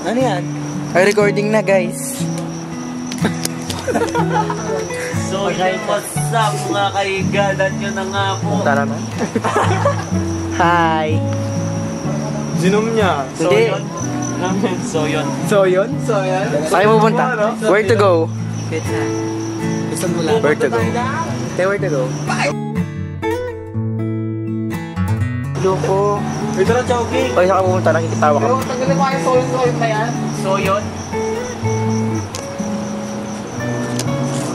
Ano yan? Ay, recording na, guys. So, what's up mga kaigan? At yun na nga po. Tara na. Hi. Zinom niya. Hindi. So yun. Saan mo pupunta? Where to go? Where to go? Say where to go? Loko. Ito na, Chowking. Pag saan ka pupunta, nakikitawa ka. Tanggalin mo kayo soyon na yan. So yun.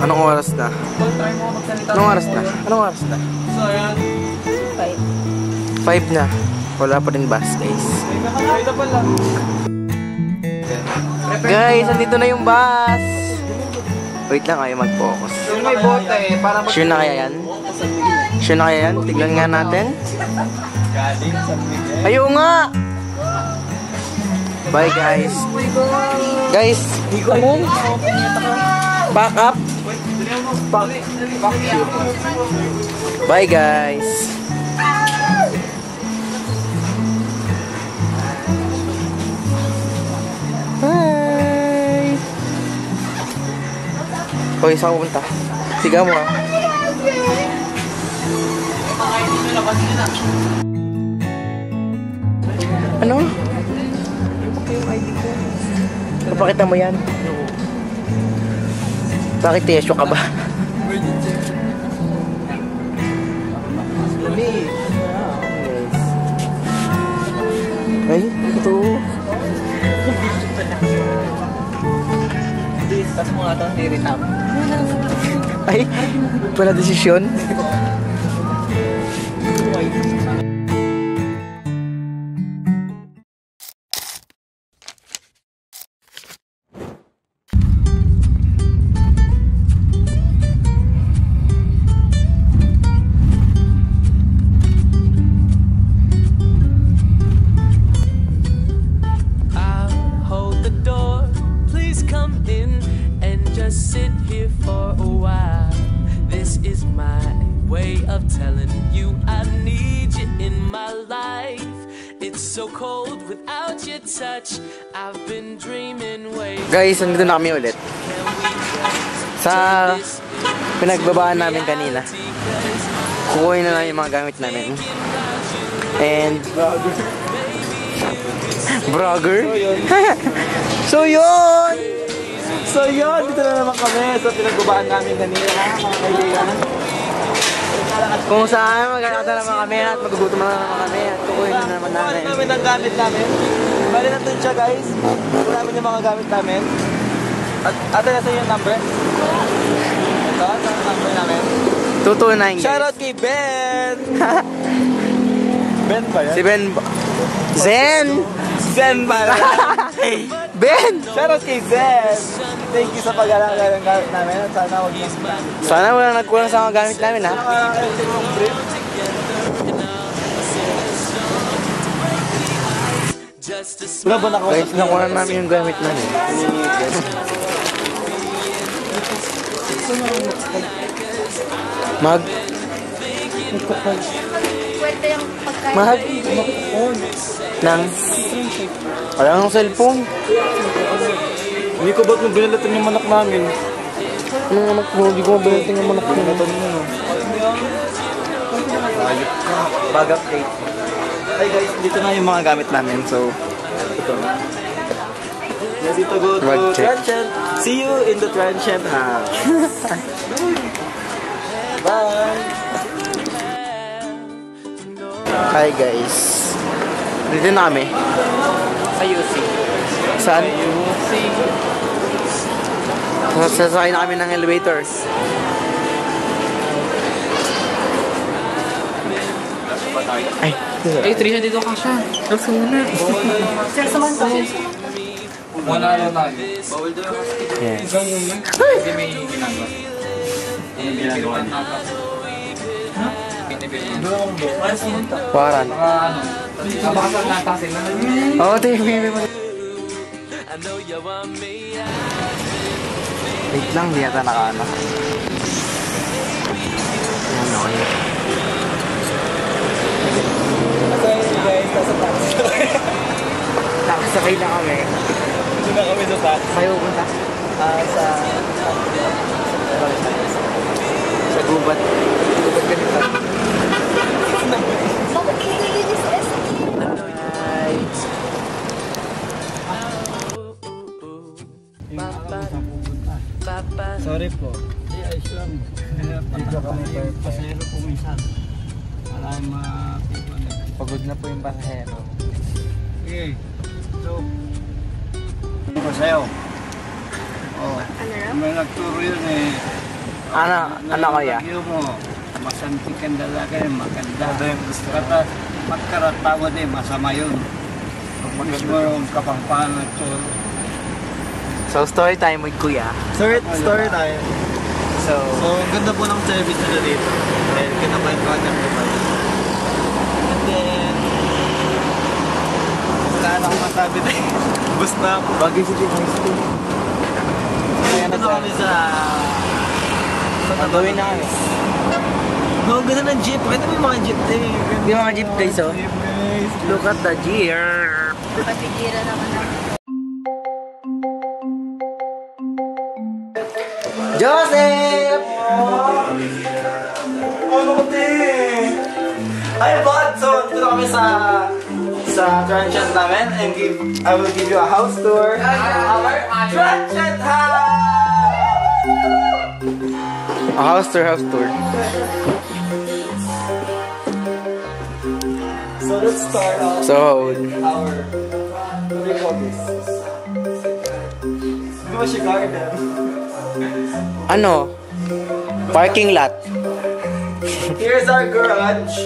Anong oras na? Try mo magsalita. Anong oras na? Anong oras na? So yun. 5 na. Wala pa rin bus, guys. Ito pala. Guys, andito na yung bus. Wait lang kayo mag-focus. Yung may bote para mag- Sure na kaya yan? Sure na kaya yan? Tignan nga natin. Ayaw nga! Bye, guys. Guys, back up. Bye, guys. Bye. Hoy, saan ka pupunta? Siga mo ah. Ano? Papakita mo yan. Bakit tesyo ka ba? Ay, ito. Tapos mga ito, niritap. Ay, wala desisyon. Sit here for a while. This is my way of telling you I need you in my life. It's so cold without your touch. I've been dreaming way. Guys, nandito na kami ulit sa pinagbabaan namin kanina. Kukuhin na lang yung mga gamit namin. And Brogger. So yun, dito na naman kami sa pinagbabaan namin kanina, mga kaibigan. kung saan magkakata naman kami at magugutom na naman kami at kukuhin na naman namin. Namin ang gamit namin. Bali nandun siya, guys. Kukuhin namin yung mga gamit namin. At ate, nasa yung number? Ito, ito ang number namin. 229, guys. Shoutout kay Ben! Ben ba yan? Si Ben. Zen! Zen pala! Ben! Shoutout kay Zen! Thank you sa pag-alaga ng gamit namin at sana huwag mas Sana wala nagkulang sa mga gamit namin, ha? just a Wala ba nakausap Guys, nakuha namin yung gamit namin. Mag. Pwede yung pagkain. Mahal. Nang. Parang ang cellphone. Hindi ko ba't nung binalatan yung manok namin? Anong anak mo? Hindi ko mabalating yung manok mo. Bag update. Hi guys, dito na yung mga gamit namin. So, ito. Ready to go to Bag check. Transient. See you in the Transient house. Bye! Hi guys. Dito na kami. Sa UC. Saan? UC. Sasakay na kami ng elevators. Ay, Eh, Trisha, dito ka siya. gusto mo na. Sir, samahan ko. Wala na tayo. Yeah. Hindi may ginagawa. Anong ginagawa niya? Waran. Baka ano? Baka natasin na. Oo, tayo may I know you want me. Wait lang, di yata nakaano. Ano kayo? Sorry guys, nasa taxi. Nakasakay na kami. Dito na kami sa taxi. Kayo punta? Sa gubat. Gubat ka nito. Bakit hindi dito sa SM? Hi. Sorry po. Ayos lang. Dito kami pasahero po minsan. Para mapipon. Pagod na po yung pasahero. Okay. So, ano sa'yo? Oh, Ano raw? may nagturo yun eh. Ano kaya? Lagyo mo, masantik ang dalaga eh, maganda. Kata, magkaratawa din, masama yun. Mismo yung kapampangan nagturo. So, story time with Kuya. Story time. So, ang ganda po ng service nila dito. Dahil kinapain ko agad diba? And then, wala na akong masabi na bus na ako. Bagay si High School. Kaya na kami sa... Gawin na kami. No, ang ganda ng jeep. Ganda mo yung mga jeep din. Yung mga jeep guys, oh. Look at the jeep. Papigira naman na. Joseph! Ano ko din? Hi, bud! So, dito kami sa Transient namin and I will give you a house tour. Transient house! A house tour. So, let's start off So, our... What do you call this? Di ba siya garden? ano? Parking lot. Here's our garage.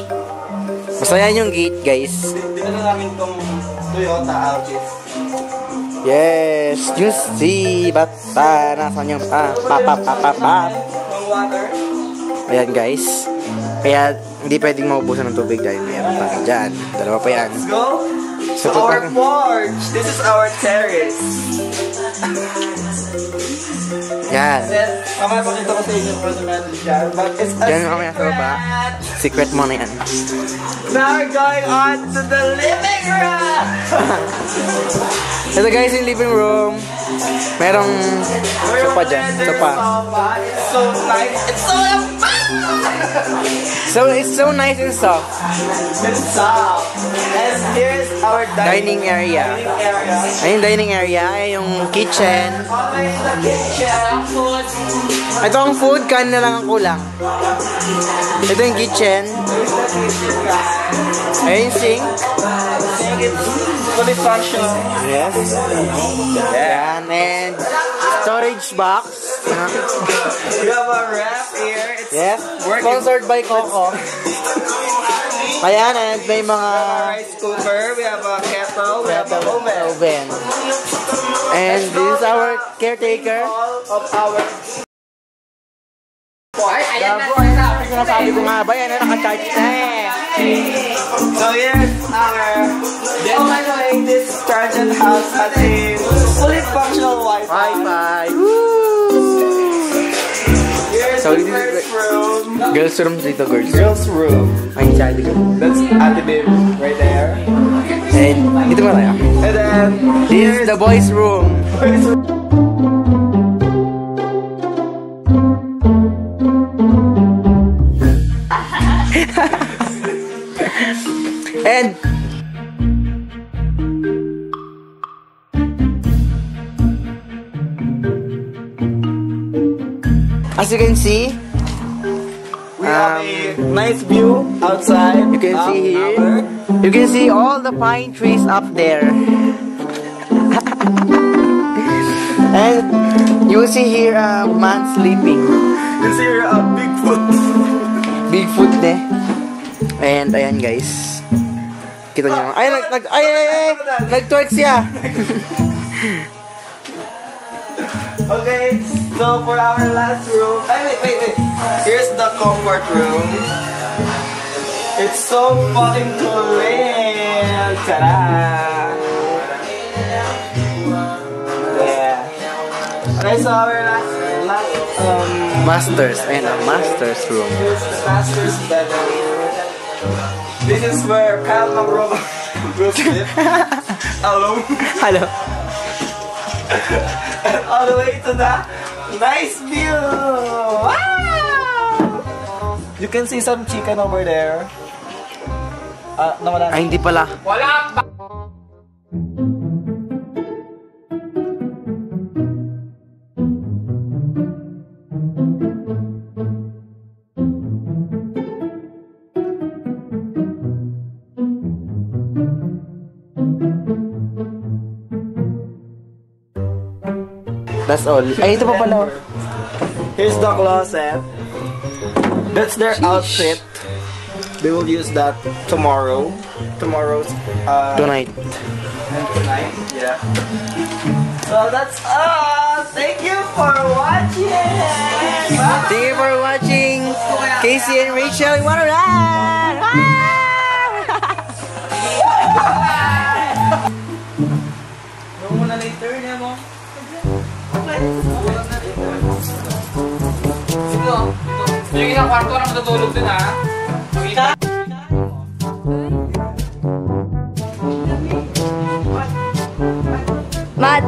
Basta yan yung gate, guys. Dito na namin tong Toyota Altis. Yes! You see, bata, nasan yung Ang water. Ayan, guys. Kaya, hindi pwedeng maubusan ng tubig dahil meron pa dyan. Dalawa pa yan. Let's go. So, To our punta- porch. This is our terrace. Yan. Then, mamaya pakita ko sa inyo kung ano natin dyan. But it's a Dyan kami nasa baba. Secret mo na yan. Now we're going on to the living room. Ito guys, yung living room. Merong sopa dyan. Sopa. It's so nice. It's so fun. So, it's so nice and soft. It's soft. And here's our Dining area. area. Ayun, dining area. Ay, yung kitchen. Always the kitchen. Ito ang food, kanin na lang ang kulang. Ito yung kitchen. Ayun yung sink. It's fully functional. Yes. Yan. And storage box. We have a wrap here. It's Yes. working. Sponsored by Coco. Ayan, and may mga Rice cooker. We have a kettle. We have a oven. oven. And this is our caretaker. All of our Gabo, ayun na. Sinasabi ko nga ba? Yan na, naka-charge na eh. So here's our... Oh, by the way, this transient house has a fully functional Wi-Fi. Wi-Fi. Woo! Here's So the this is first room. Girls room dito, girls. Girls' room. Ay, child room. That's Ate Babe right there. And dito ba tayo? And then This is the boys room. And as you can see, we have a nice view outside. you can see here, you can see all the pine trees up there. And you will see here a man sleeping. You see here a Bigfoot. Bigfoot eh. And ayan guys. Kita niyo. Ay, nag-twerk siya. Okay, so for our last room. Ay, wait. Here's the comfort room. It's so fucking clean. Ta-da! Yeah. Okay, so our last Masters. Ayan ang master's room. here's the master's bedroom. This is where Kyle Mangrove will sleep alone. Hello. And all the way to the nice view. Wow! You can see some chicken over there. Nawala na. Ay, hindi pala. That's all. Ay, ito pa pala. Here's the closet. That's their outfit. They will use that tomorrow. Tomorrow's Tonight. and tonight. Yeah. So that's all. Thank you for watching. Bye. Thank you for watching. Casey and Rachel, you wanna run? Yung isang kwarto na matutulog din ha. Mat!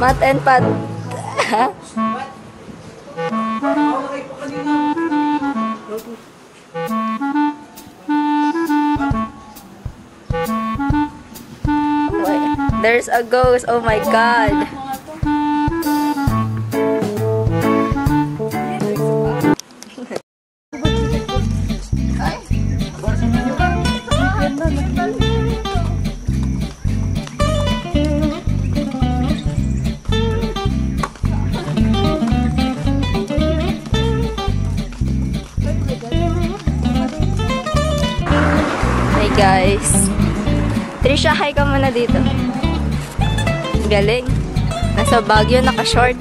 Mat and Pat. There's a ghost. Oh my god. Hey guys. Trisha, hi ka muna dito. Galing. Nasa Baguio, naka-short.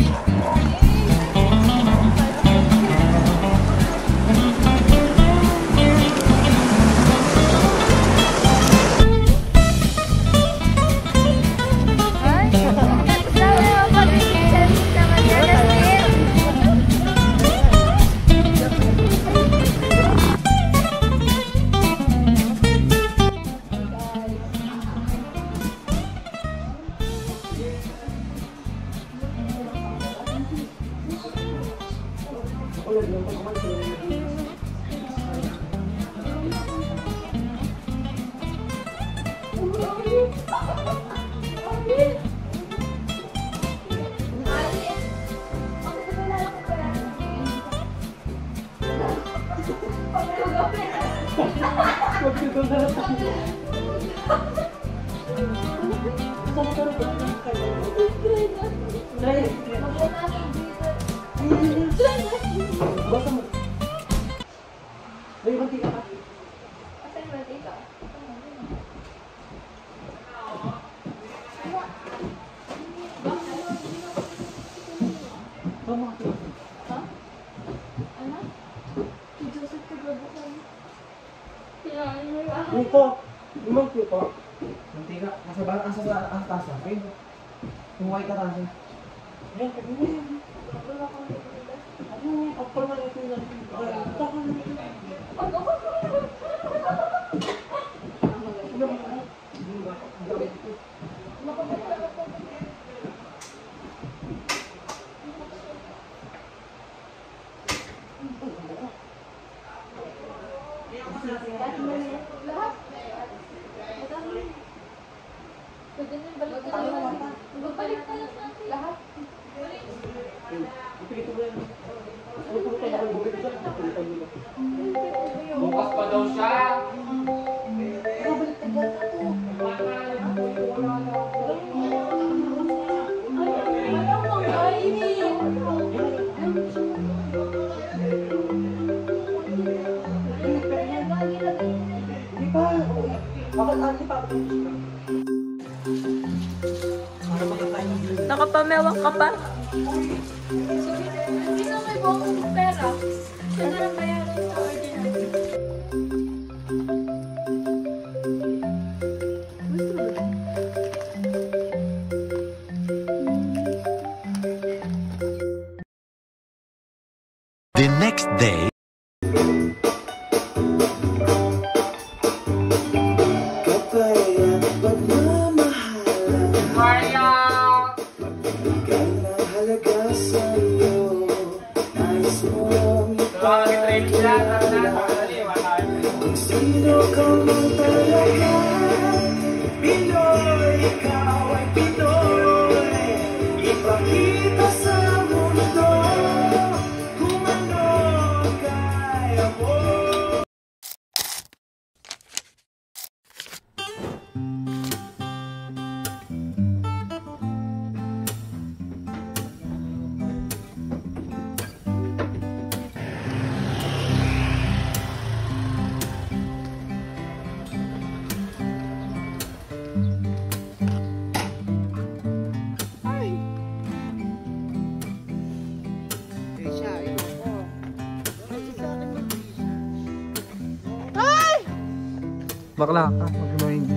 Upo. Lumang upo. Mantika. Asa taas. Okay. Kumuhay ka taas. Ayan, kami na yan. Ano, kapal na ito na. Bukas pa daw siya. Nakapamewak ka pa? Hindi na may buong pera. Siya na lang bayaran sa ordinary. The next day. Bakla ka. Bakla hindi.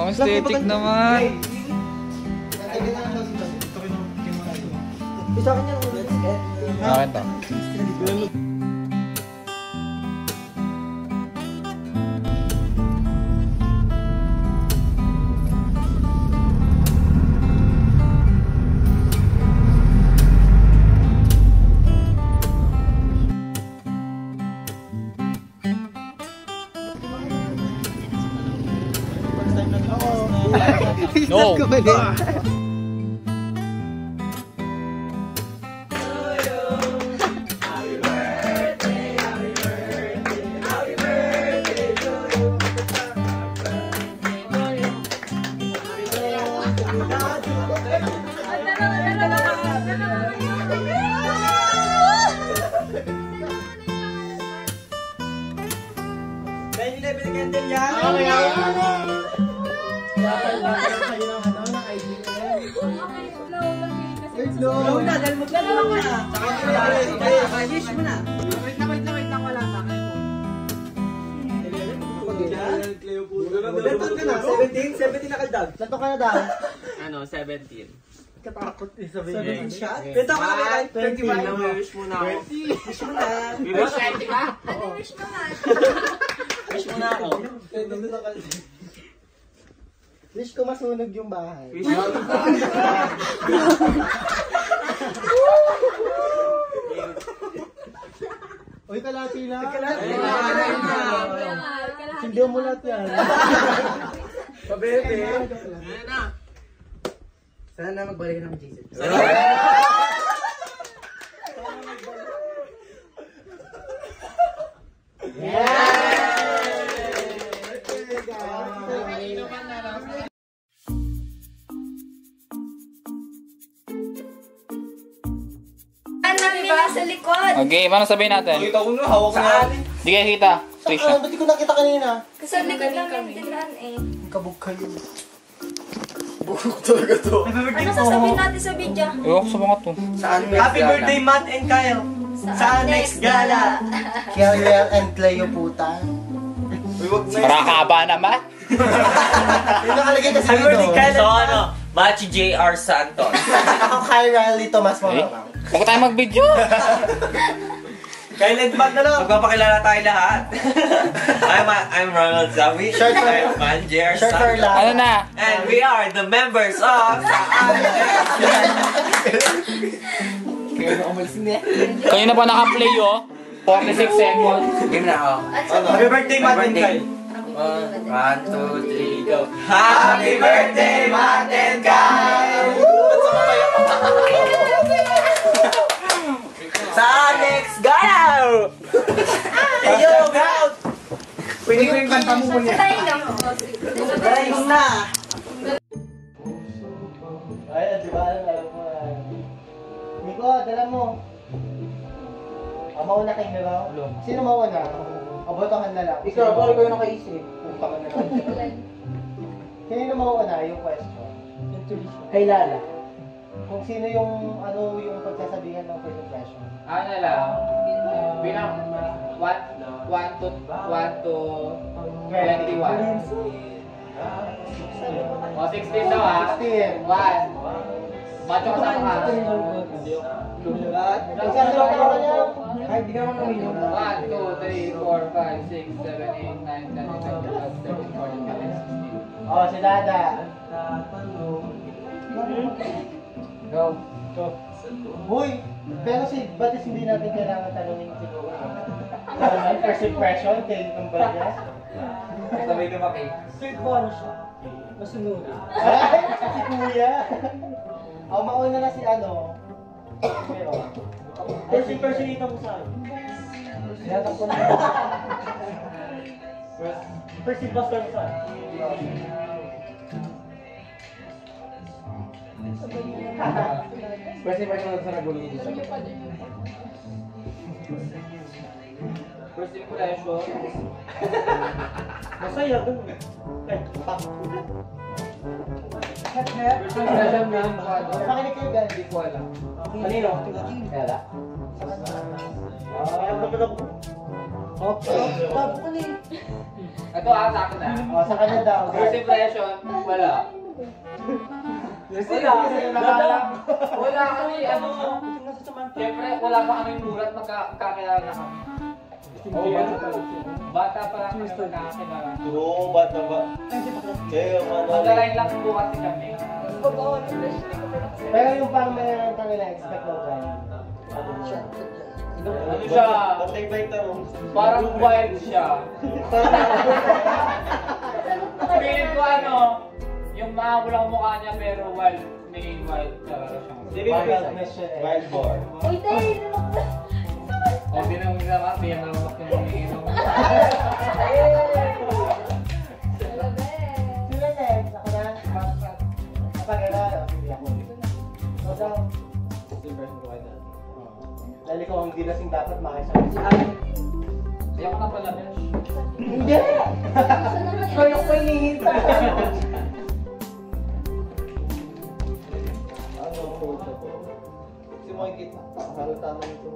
Ang aesthetic naman. Isa akin yan. Akin to. No! Low na, dahil maglalaro ka na. Wish mo na. Wait lang, wala pa. Lantot ka na, 17 na kaldag. Lantot ka na daw. Ano, 17. Katakot eh, 17 shot? Kanta ka na kaya, 21 na mo. Wish mo na ako. Wish mo na. Wish ka? Ano wish mo na? Wish mo na ako. Wish ko masunog yung bahay. Wish mo na ako. Uy, kalati lang. Kalati Ay, lang. Hindi mo lahat yan. Pabebe. Ayan na. Sana magbalik ng Jesus. namin yung sa likod. Okay, ano sabihin natin? Kita ko na, hawak na. Di kayo kita, Trisha. Ba't di ko nakita kanina? Kasi likod namin tinran eh. Kabog kayo. Bugok talaga to. Ano sasabihin natin sa video? Ewan ko sa mga to. Saan Happy birthday, Matt and Kyle. Sa next gala. Kiel and Cleo puta. Marakaba naman. Yung nakalagay kasi Happy birthday, dito. Kyle. So ano, Machi J.R. Santos. Ako kay Riley Tomas Maramang. Huwag tayo mag-video. Kyle and Matt na lang. Magpapakilala tayo lahat. I'm Ronald Zawi. Short for- I'm Fan J.R. Short for Santos. Ano lang. na? And we are the members of Kayo na pa naka-play oh. 46 seconds. Game na ako. Happy birthday, Matt and Kyle. 1, 2, 3, go. Happy birthday, Matt and Kyle! Sa next gala! Ayo, out! Pwede ko yung kanta mo muna. Tayo lang. Guys na! Ay, di ba? Alam mo. Nico, dala mo. Mauna kayo na ba? Sino mauna? Abotohan na lang. Ikaw, bakit kayo nakaisip? Abotohan na lang. Sino mauna yung question? Kay Lala. Kung sino yung yung pagsasabihan ng first impression. Ano lang? Bilang 1 to 21. O, 16 daw ha. 16. 1. Macho ka sa mga. Nagsasabi ka naman niya. Ay, di ka naman uminom. 1, 2, 3, 4, 5, 6, 7, 8, 9, 10, 11, 12, 13, 14, 15, 16. Oh, si Dada. Go. Uy, pero si Batis hindi natin kailangan tanongin siguro. First impression kay Kumbaga. Sabay ka ba kay? Sweet one siya. Masunod. Ay, si Kuya. Mauna na si ano. Pero, first impression ito mo sa akin. Sinatak ko na. First impression sa akin. First impression sa nagulo. First impression. Masaya dun. Ay, pak. First impression mo yung mukha doon. Makinig kayo gan. Hindi ko alam. Kanino? Kaya? Alam naman ako. Okay. Tabo ka na Ito sa akin na. sa kanya daw. First impression, wala. Sila. Wala kami, ano. Siyempre, wala pa kami mulat magkakilala na kami. Bata pa lang kami magkakilala. Oo, bata ba? Kaya Magdalain lang po kasi kami. Pero yung parang may kami na-expect daw kayo. Ano siya? Patay-bay tanong. Parang wild siya. Feeling ko ano, yung makulang mukha niya pero wild, may wild talaga siya. Wild boar. Uy, tayo. O di nang minama, biyan na lang yung umiinom. Sila next. Ako na. Kapag ano, hindi ako. Ikaw daw. Dahil ko ang ginasing dapat makisama si Ay. Ayaw ko na pala, Mesh. Hindi! Ikaw yung pinihintay. Ano ang photo ko? Si Moikit. Halata mo ito.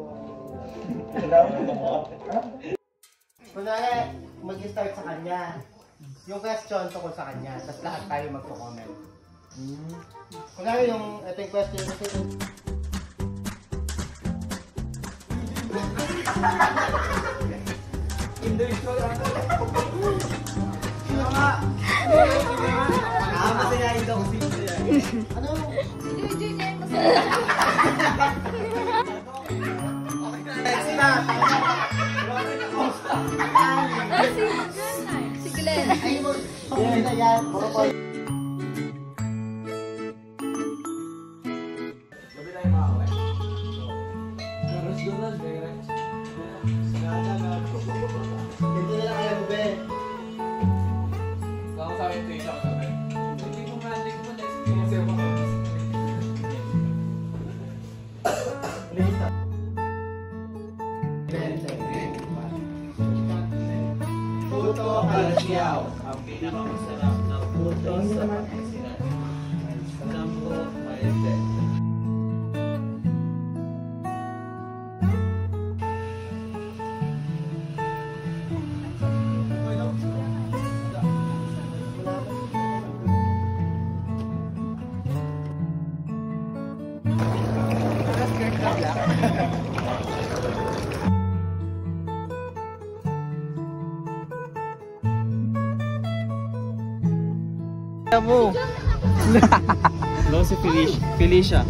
Kunwari, mag-start sa kanya. Yung question tungkol sa kanya. Tapos lahat tayo magko-comment. Kunwari ito yung question kasi Si Glenn. Ganito na lang kayo, be. Ako sa akin, Trisha ko sabi. Hindi mo romantic mo, next Lista. Ang pinakamasarap na puto sa Pangasinan. Sampo, Maite. mo. Doon si Felicia.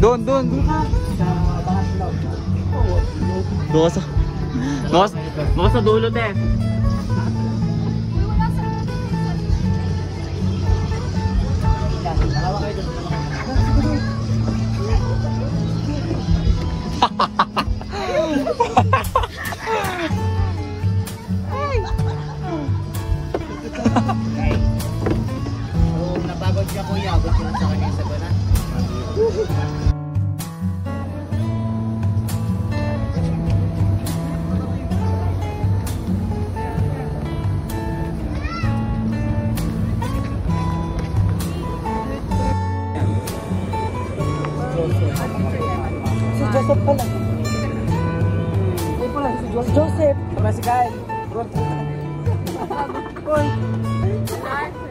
Doon. Doon sa dulo, te. Napagod siya kuya, abot ko lang sa kanya sa bana. Si Joseph pala. Ay pala, si Joseph. Pala si Kyle. Uy.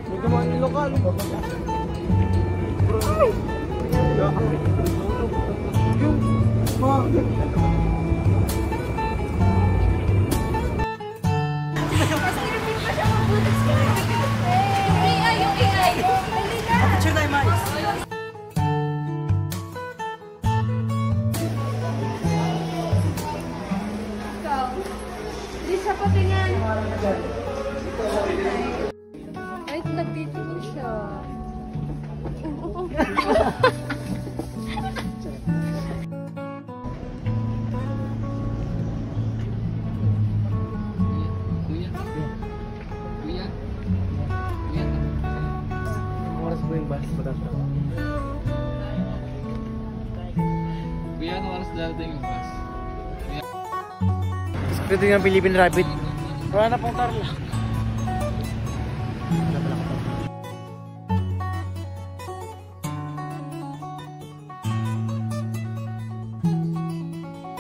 Medyo mga lokal. Ay! Yung mga... Picture tayo, Miles. Hindi siya patingin. Ay, nagtitingin siya. Oras mo yung bus. Kuya, ano oras darating yung bus? Ito yung Philippine Rabbit. Wala na pong Carla.